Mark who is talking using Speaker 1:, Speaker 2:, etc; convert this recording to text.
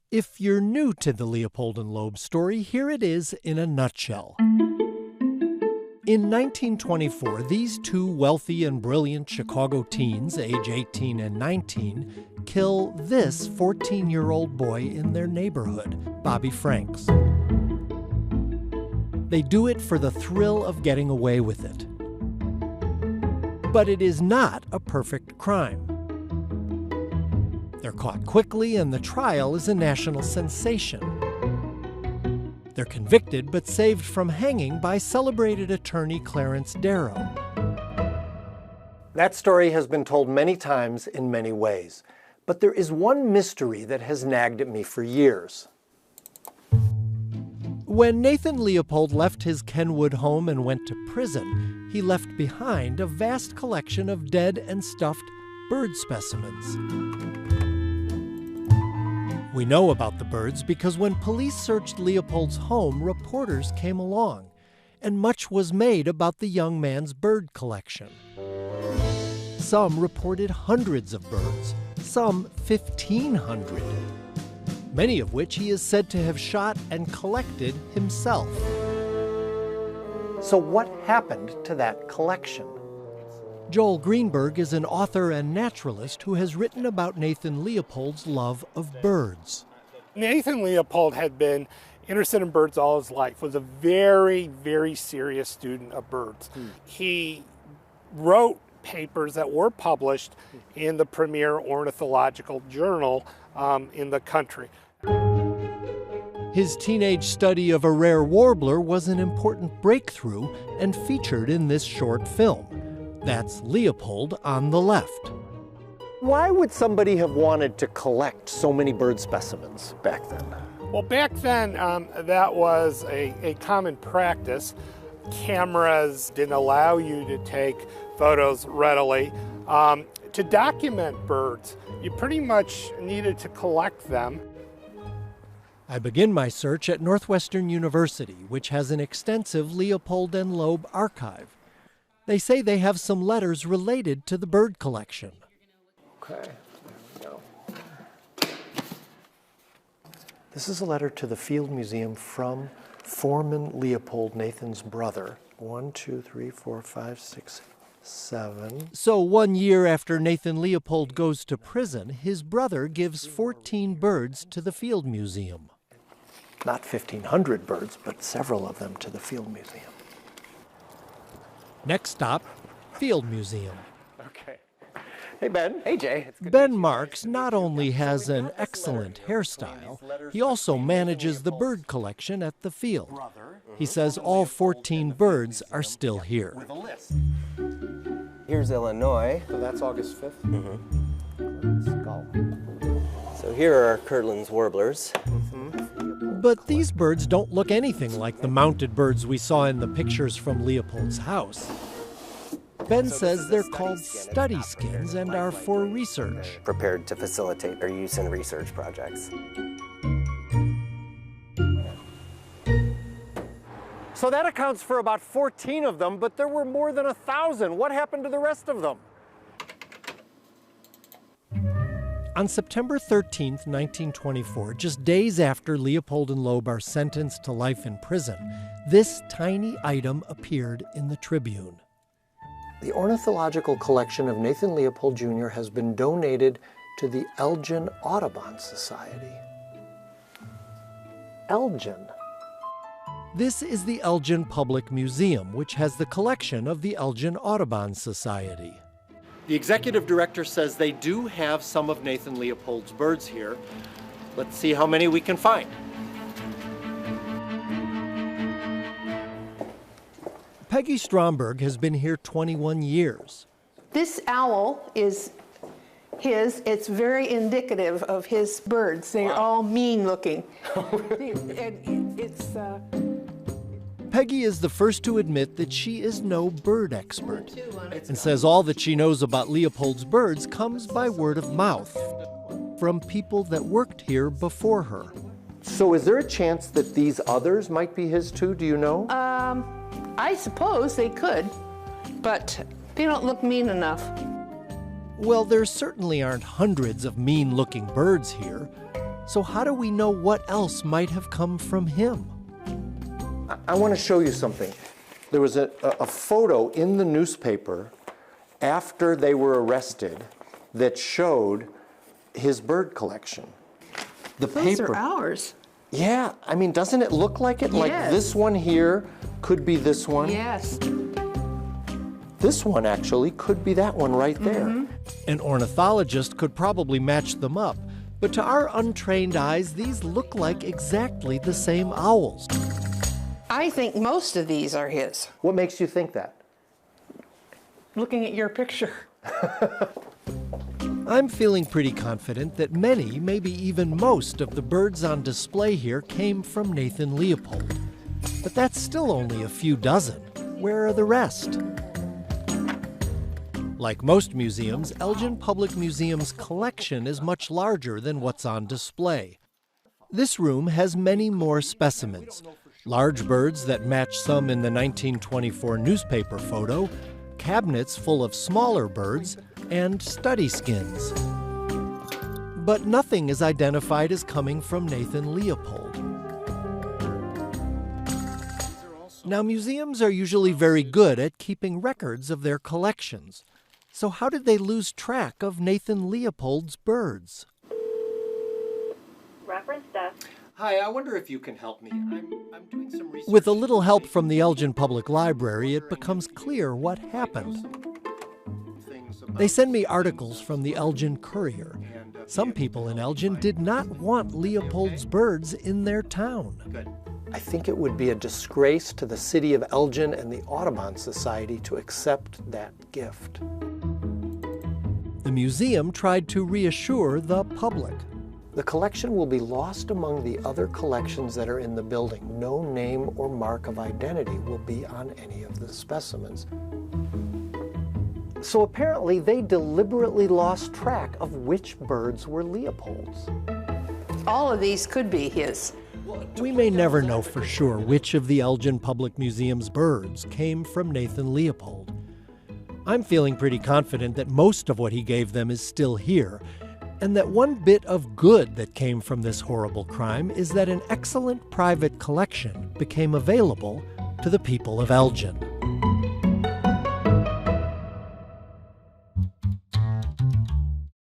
Speaker 1: If you're new to the Leopold and Loeb story, here it is in a nutshell. In 1924, these two wealthy and brilliant Chicago teens, age 18 and 19, kill this 14-year-old boy in their neighborhood, Bobby Franks. They do it for the thrill of getting away with it. But it is not a perfect crime. They're caught quickly, and the trial is a national sensation. They're convicted but saved from hanging by celebrated attorney Clarence Darrow. That story has been told many times in many ways, but there is one mystery that has nagged at me for years. When Nathan Leopold left his Kenwood home and went to prison, he left behind a vast collection of dead and stuffed bird specimens. We know about the birds because when police searched Leopold's home, reporters came along, and much was made about the young man's bird collection. Some reported hundreds of birds, some 1,500, many of which he is said to have shot and collected himself. So what happened to that collection? Joel Greenberg is an author and naturalist who has written about Nathan Leopold's love of birds.
Speaker 2: Nathan Leopold had been interested in birds all his life, was a very, very serious student of birds. He wrote papers that were published in the premier ornithological journal in the country.
Speaker 1: His teenage study of a rare warbler was an important breakthrough and featured in this short film. That's Leopold on the left. Why would somebody have wanted to collect so many bird specimens back then?
Speaker 2: Well, back then, that was a common practice. Cameras didn't allow you to take photos readily. To document birds, you pretty much needed to collect them.
Speaker 1: I begin my search at Northwestern University, which has an extensive Leopold and Loeb archive. They say they have some letters related to the bird collection. Okay, there we go. This is a letter to the Field Museum from Foreman Leopold, Nathan's brother. 1, 2, 3, 4, 5, 6, 7. So 1 year after Nathan Leopold goes to prison, his brother gives 14 birds to the Field Museum. Not 1,500 birds, but several of them to the Field Museum. Next stop, Field Museum.
Speaker 3: Okay. Hey, Ben. Hey, Jay.
Speaker 1: Ben Marks not only has an excellent hairstyle, he also manages the bird collection at the field. He says all 14 birds are still here.
Speaker 4: Here's Illinois.
Speaker 3: So that's August 5th?
Speaker 4: Mm-hmm.
Speaker 3: Let's go.
Speaker 4: So here are our Kirtland's warblers.
Speaker 1: But these birds don't look anything like the mounted birds we saw in the pictures from Leopold's house. Ben says they're called study skins and are for research.
Speaker 4: Prepared to facilitate their use in research projects.
Speaker 3: So that accounts for about 14 of them, but there were more than 1,000. What happened to the rest of them?
Speaker 1: On September 13, 1924, just days after Leopold and Loeb are sentenced to life in prison, this tiny item appeared in the Tribune. The ornithological collection of Nathan Leopold Jr. has been donated to the Elgin Audubon Society. Elgin. This is the Elgin Public Museum, which has the collection of the Elgin Audubon Society. The executive director says they do have some of Nathan Leopold's birds here. Let's see how many we can find. Peggy Stromberg has been here 21 years.
Speaker 5: This owl is his. It's very indicative of his birds. They're all mean looking.
Speaker 1: Peggy is the first to admit that she is no bird expert and says all that she knows about Leopold's birds comes by word of mouth from people that worked here before her. So is there a chance that these others might be his too? Do you know?
Speaker 5: I suppose they could, but they don't look mean enough.
Speaker 1: Well, there certainly aren't hundreds of mean-looking birds here. So how do we know what else might have come from him?
Speaker 6: I want to show you something. There was a photo in the newspaper after they were arrested that showed his bird collection. The
Speaker 5: Those
Speaker 6: paper.
Speaker 5: are ours.
Speaker 6: Yeah, I mean, doesn't it look like it? Like
Speaker 5: Yes.
Speaker 6: this one here could be this one.
Speaker 5: Yes.
Speaker 6: This one actually could be that one right there.
Speaker 1: An ornithologist could probably match them up, but to our untrained eyes, these look like exactly the same owls.
Speaker 5: I think most of these are his.
Speaker 6: What makes you think that?
Speaker 5: Looking at your picture.
Speaker 1: I'm feeling pretty confident that many, maybe even most, of the birds on display here came from Nathan Leopold. But that's still only a few dozen. Where are the rest? Like most museums, Elgin Public Museum's collection is much larger than what's on display. This room has many more specimens. Large birds that match some in the 1924 newspaper photo, cabinets full of smaller birds, and study skins. But nothing is identified as coming from Nathan Leopold. Now, museums are usually very good at keeping records of their collections. So how did they lose track of Nathan Leopold's birds?
Speaker 7: Reference desk.
Speaker 6: Hi, I wonder if you can help me. I'm doing some research.
Speaker 1: With a little help from the Elgin Public Library, it becomes clear what happened. They send me articles from the Elgin Courier. Some people in Elgin did not want Leopold's birds in their town.
Speaker 6: I think it would be a disgrace to the city of Elgin and the Audubon Society to accept that gift.
Speaker 1: The museum tried to reassure the public.
Speaker 6: The collection will be lost among the other collections that are in the building. No name or mark of identity will be on any of the specimens. So apparently they deliberately lost track of which birds were Leopold's.
Speaker 5: All of these could be his.
Speaker 1: We may never know for sure which of the Elgin Public Museum's birds came from Nathan Leopold. I'm feeling pretty confident that most of what he gave them is still here, and that one bit of good that came from this horrible crime is that an excellent private collection became available to the people of Elgin.